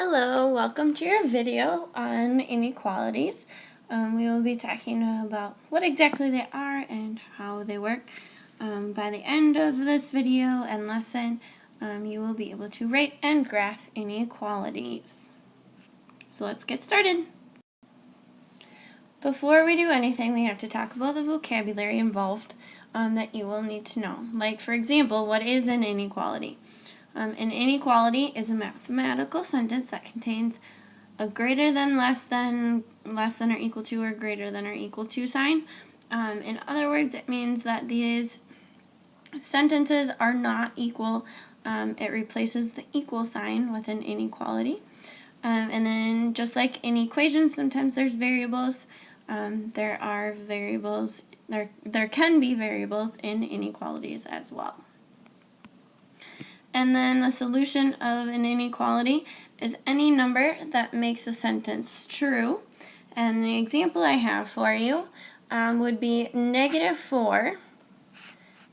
Hello, welcome to your video on inequalities. We will be talking about what exactly they are and how they work. By the end of this video and lesson, you will be able to write and graph inequalities. So let's get started. Before we do anything, we have to talk about the vocabulary involved that you will need to know. Like, for example, what is an inequality? An inequality is a mathematical sentence that contains a greater than, less than or equal to, or greater than or equal to sign. In other words, it means that these sentences are not equal. It replaces the equal sign with an inequality. And then just like in equations, sometimes there's variables. There can be variables in inequalities as well. And then the solution of an inequality is any number that makes a sentence true. And the example I have for you would be -4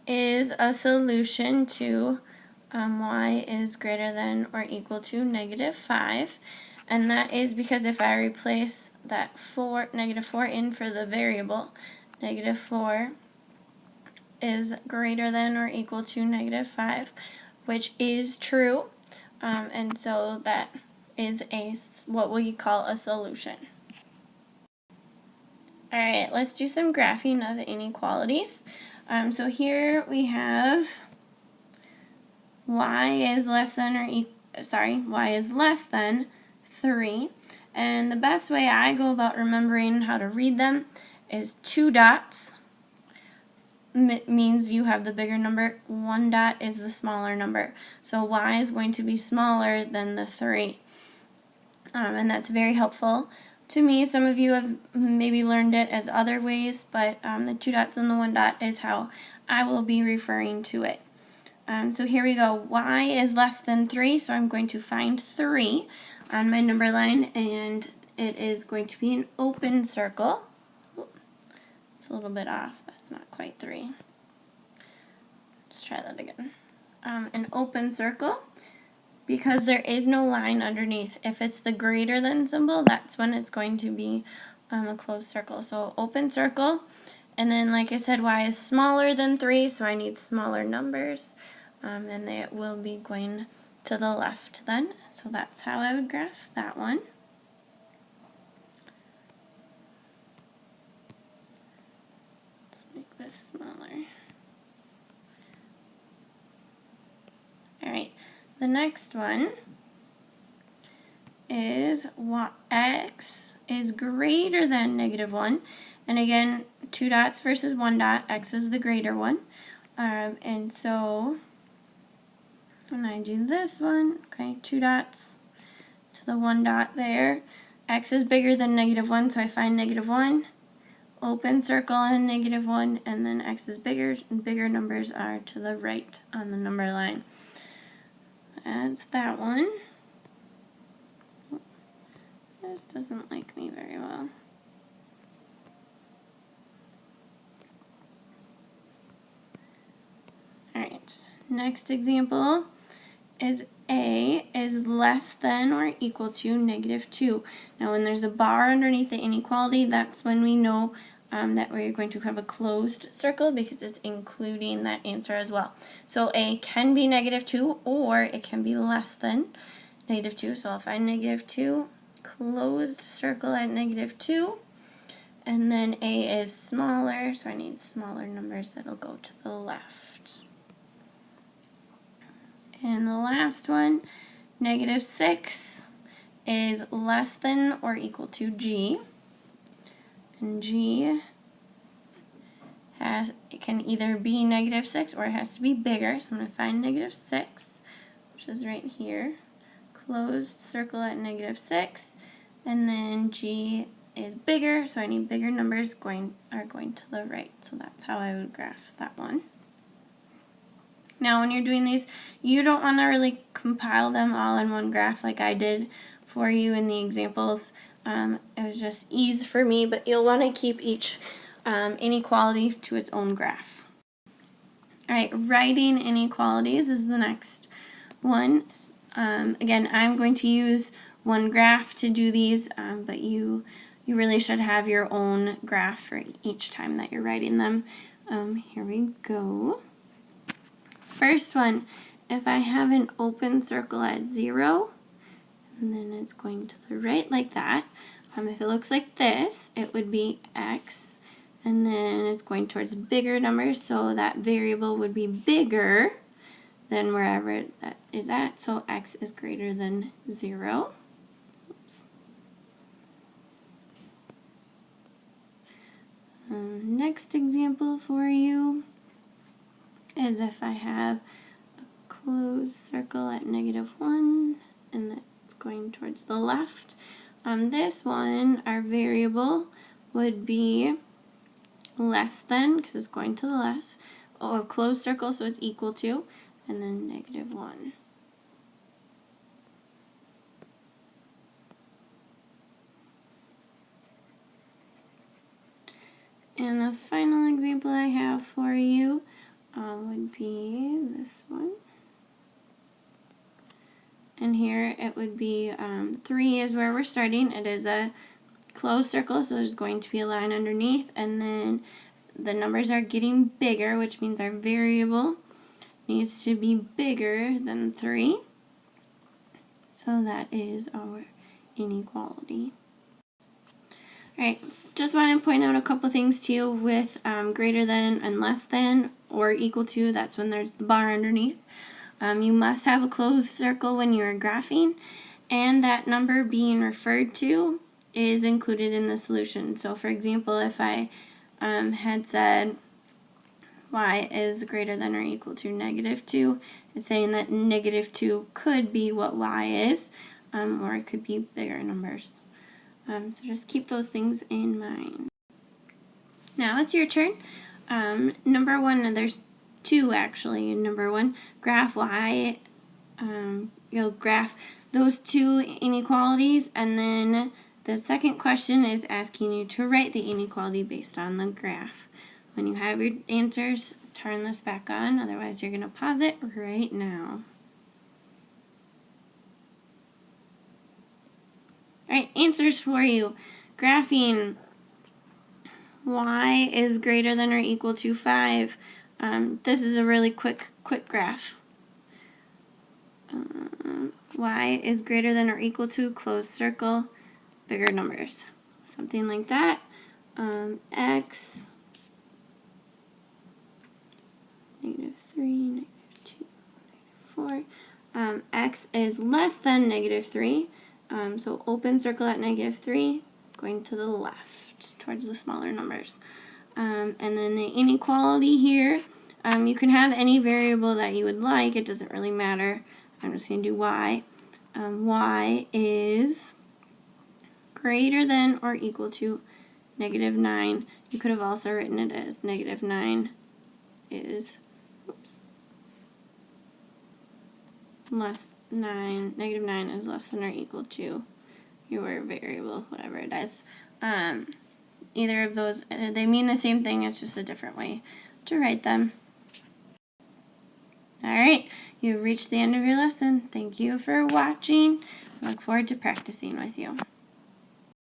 is a solution to y is greater than or equal to -5. And that is because if I replace that -4 in for the variable, -4 is greater than or equal to -5, which is true, and so that is what we call a solution. Alright, let's do some graphing of inequalities. So here we have y is less than 3, and the best way I go about remembering how to read them is 2 dots. Means you have the bigger number. 1 dot is the smaller number. So y is going to be smaller than the 3. And that's very helpful to me. Some of you have maybe learned it as other ways, but the 2 dots and the 1 dot is how I will be referring to it. So here we go. Y is less than 3, so I'm going to find 3 on my number line, and it is going to be an open circle. It's a little bit off. That's not quite 3. Let's try that again. An open circle, because there is no line underneath. If it's the greater than symbol, that's when it's going to be a closed circle. So open circle, and then like I said, y is smaller than 3, so I need smaller numbers, and they will be going to the left then. So that's how I would graph that one. This smaller. Alright, the next one is x is greater than -1. And again, 2 dots versus 1 dot, x is the greater one. And so when I do this one, okay, 2 dots to the 1 dot there, x is bigger than -1, so I find -1. Open circle and -1, and then x is bigger, and bigger numbers are to the right on the number line. That's that one. This doesn't like me very well. Alright, next example is a is less than or equal to -2. Now when there's a bar underneath the inequality, that's when we know that we're going to have a closed circle, because it's including that answer as well. So a can be -2, or it can be less than -2. So I'll find -2, closed circle at -2, and then a is smaller, so I need smaller numbers that'll go to the left. And the last one, -6 is less than or equal to g. And g it can either be -6 or it has to be bigger. So I'm going to find -6, which is right here. Closed circle at -6. And then g is bigger, so I need bigger numbers going to the right. So that's how I would graph that one. Now when you're doing these, you don't want to really compile them all in one graph like I did for you in the examples. It was just ease for me, but you'll want to keep each inequality to its own graph. Alright, writing inequalities is the next one. Again, I'm going to use one graph to do these, but you really should have your own graph for each time that you're writing them. Here we go. First one, if I have an open circle at 0, and then it's going to the right like that. If it looks like this, it would be x, and then it's going towards bigger numbers, so that variable would be bigger than wherever that is at, so x is greater than 0. Oops. Next example for you is if I have a closed circle at -1, and that's going towards the left. This one, our variable would be less than, because it's going to the left, or closed circle, so it's equal to, and then -1. And the final example I have for you would be this one. And here it would be 3 is where we're starting. It is a closed circle, so there's going to be a line underneath, and then the numbers are getting bigger, which means our variable needs to be bigger than 3. So that is our inequality. Alright, just want to point out a couple things to you with greater than and less than or equal to. That's when there's the bar underneath. You must have a closed circle when you're graphing, and that number being referred to is included in the solution. So for example, if I had said y is greater than or equal to -2, it's saying that -2 could be what y is, or it could be bigger numbers. So just keep those things in mind. Now it's your turn. Number 1, there's 2 actually. Number 1, graph y. You'll graph those 2 inequalities, and then the second question is asking you to write the inequality based on the graph. When you have your answers, turn this back on, otherwise you're going to pause it right now. Alright, answers for you. Graphing y is greater than or equal to 5. This is a really quick graph. Y is greater than or equal to closed circle, bigger numbers. Something like that. X, -3, -2, -4. X is less than -3. So open circle at -3, going to the left towards the smaller numbers. And then the inequality here, you can have any variable that you would like. It doesn't really matter. I'm just going to do y. Y is greater than or equal to -9. You could have also written it as -9 is less 9. -9 is less than or equal to your variable, whatever it is. Either of those, they mean the same thing, it's just a different way to write them. Alright, you've reached the end of your lesson. Thank you for watching. I look forward to practicing with you.